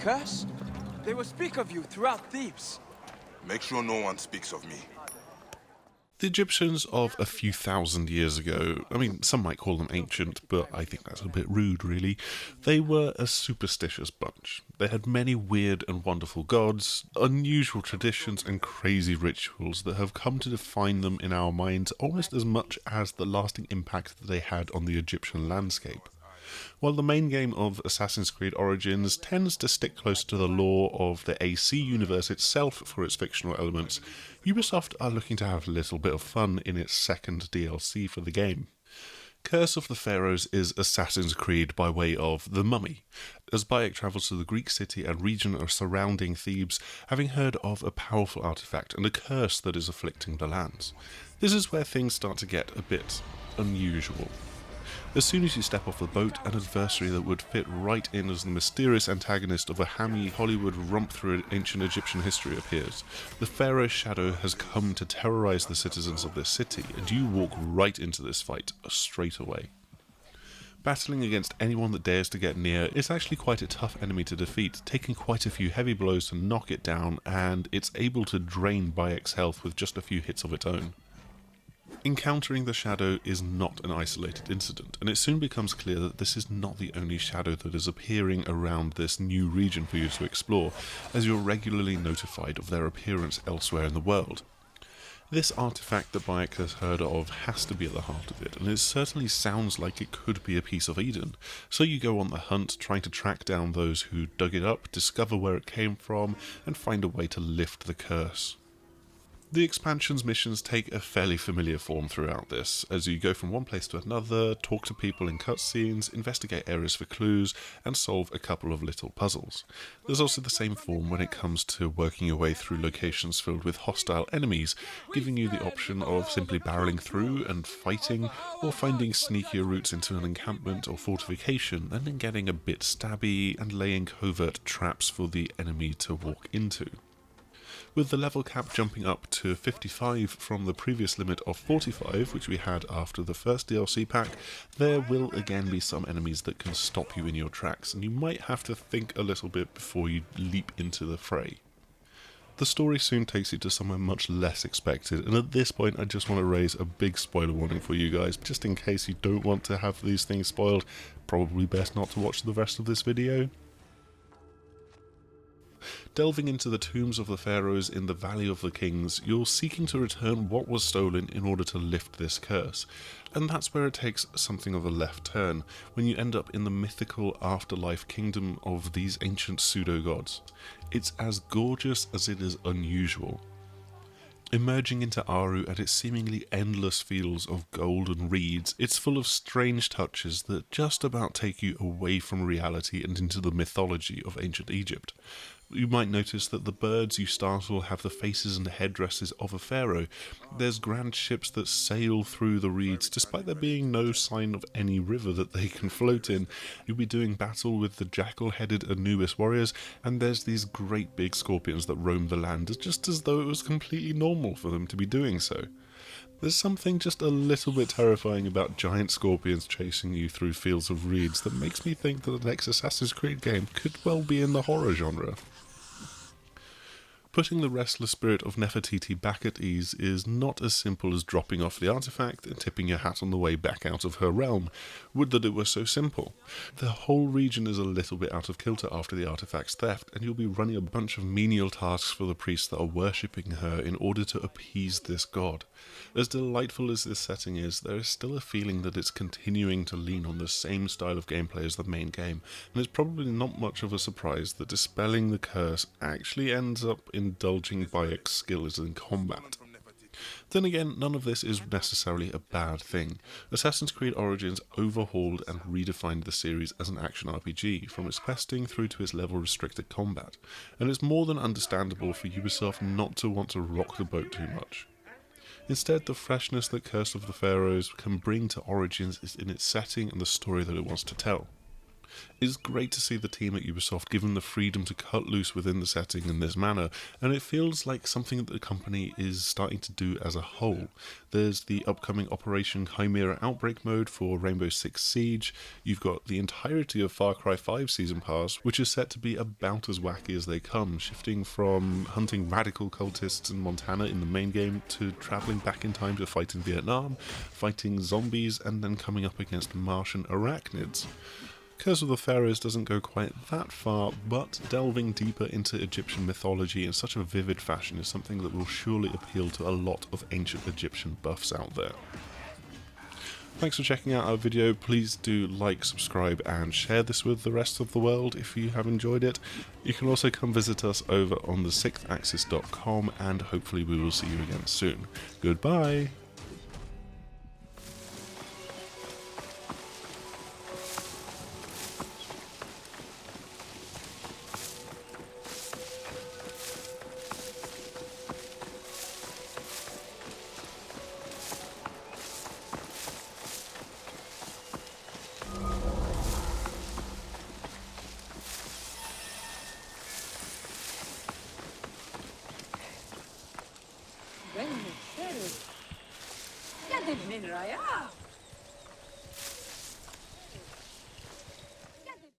curse? They will speak of you throughout Thebes. Make sure no one speaks of me. The Egyptians of a few thousand years ago, I mean, some might call them ancient, but I think that's a bit rude, really. They were a superstitious bunch. They had many weird and wonderful gods, unusual traditions, and crazy rituals that have come to define them in our minds almost as much as the lasting impact that they had on the Egyptian landscape. While the main game of Assassin's Creed Origins tends to stick close to the lore of the AC universe itself for its fictional elements, Ubisoft are looking to have a little bit of fun in its second DLC for the game. Curse of the Pharaohs is Assassin's Creed by way of The Mummy, as Bayek travels to the Greek city and region surrounding Thebes, having heard of a powerful artefact and a curse that is afflicting the lands. This is where things start to get a bit unusual. As soon as you step off the boat, an adversary that would fit right in as the mysterious antagonist of a hammy Hollywood romp through ancient Egyptian history appears. The Pharaohs Shadow has come to terrorize the citizens of this city, and you walk right into this fight straight away. Battling against anyone that dares to get near is actually quite a tough enemy to defeat, taking quite a few heavy blows to knock it down, and it's able to drain Bayek's health with just a few hits of its own. Encountering the Shadow is not an isolated incident, and it soon becomes clear that this is not the only Shadow that is appearing around this new region for you to explore, as you're regularly notified of their appearance elsewhere in the world. This artefact that Bayek has heard of has to be at the heart of it, and it certainly sounds like it could be a piece of Eden, so you go on the hunt trying to track down those who dug it up, discover where it came from, and find a way to lift the curse. The expansion's missions take a fairly familiar form throughout this, as you go from one place to another, talk to people in cutscenes, investigate areas for clues, and solve a couple of little puzzles. There's also the same form when it comes to working your way through locations filled with hostile enemies, giving you the option of simply barreling through and fighting, or finding sneakier routes into an encampment or fortification, and then getting a bit stabby and laying covert traps for the enemy to walk into. With the level cap jumping up to 55 from the previous limit of 45, which we had after the first DLC pack, there will again be some enemies that can stop you in your tracks, and you might have to think a little bit before you leap into the fray. The story soon takes you to somewhere much less expected, and at this point I just want to raise a big spoiler warning for you guys, just in case you don't want to have these things spoiled. Probably best not to watch the rest of this video. Delving into the tombs of the pharaohs in the Valley of the Kings, you're seeking to return what was stolen in order to lift this curse. And that's where it takes something of a left turn, when you end up in the mythical afterlife kingdom of these ancient pseudo-gods. It's as gorgeous as it is unusual. Emerging into Aru at its seemingly endless fields of golden reeds, it's full of strange touches that just about take you away from reality and into the mythology of ancient Egypt. You might notice that the birds you startle have the faces and headdresses of a pharaoh. There's grand ships that sail through the reeds despite there being no sign of any river that they can float in. You'll be doing battle with the jackal-headed Anubis warriors, and there's these great big scorpions that roam the land just as though it was completely normal for them to be doing so. There's something just a little bit terrifying about giant scorpions chasing you through fields of reeds that makes me think that the next Assassin's Creed game could well be in the horror genre. Putting the restless spirit of Nefertiti back at ease is not as simple as dropping off the artefact and tipping your hat on the way back out of her realm. Would that it were so simple. The whole region is a little bit out of kilter after the artifact's theft, and you'll be running a bunch of menial tasks for the priests that are worshipping her in order to appease this god. As delightful as this setting is, there is still a feeling that it's continuing to lean on the same style of gameplay as the main game, and it's probably not much of a surprise that dispelling the curse actually ends up indulging Bayek's skills in combat. Then again, none of this is necessarily a bad thing. Assassin's Creed Origins overhauled and redefined the series as an action RPG, from its questing through to its level-restricted combat, and it's more than understandable for Ubisoft not to want to rock the boat too much. Instead, the freshness that Curse of the Pharaohs can bring to Origins is in its setting and the story that it wants to tell. It's great to see the team at Ubisoft given the freedom to cut loose within the setting in this manner, and it feels like something that the company is starting to do as a whole. There's the upcoming Operation Chimera Outbreak mode for Rainbow Six Siege, you've got the entirety of Far Cry 5 Season Pass, which is set to be about as wacky as they come, shifting from hunting radical cultists in Montana in the main game to travelling back in time to fight in Vietnam, fighting zombies, and then coming up against Martian arachnids. Curse of the Pharaohs doesn't go quite that far, but delving deeper into Egyptian mythology in such a vivid fashion is something that will surely appeal to a lot of ancient Egyptian buffs out there. Thanks for checking out our video. Please do like, subscribe, and share this with the rest of the world if you have enjoyed it. You can also come visit us over on the 6thAxis.com, and hopefully we will see you again soon. Goodbye! Pharaohs Shadow.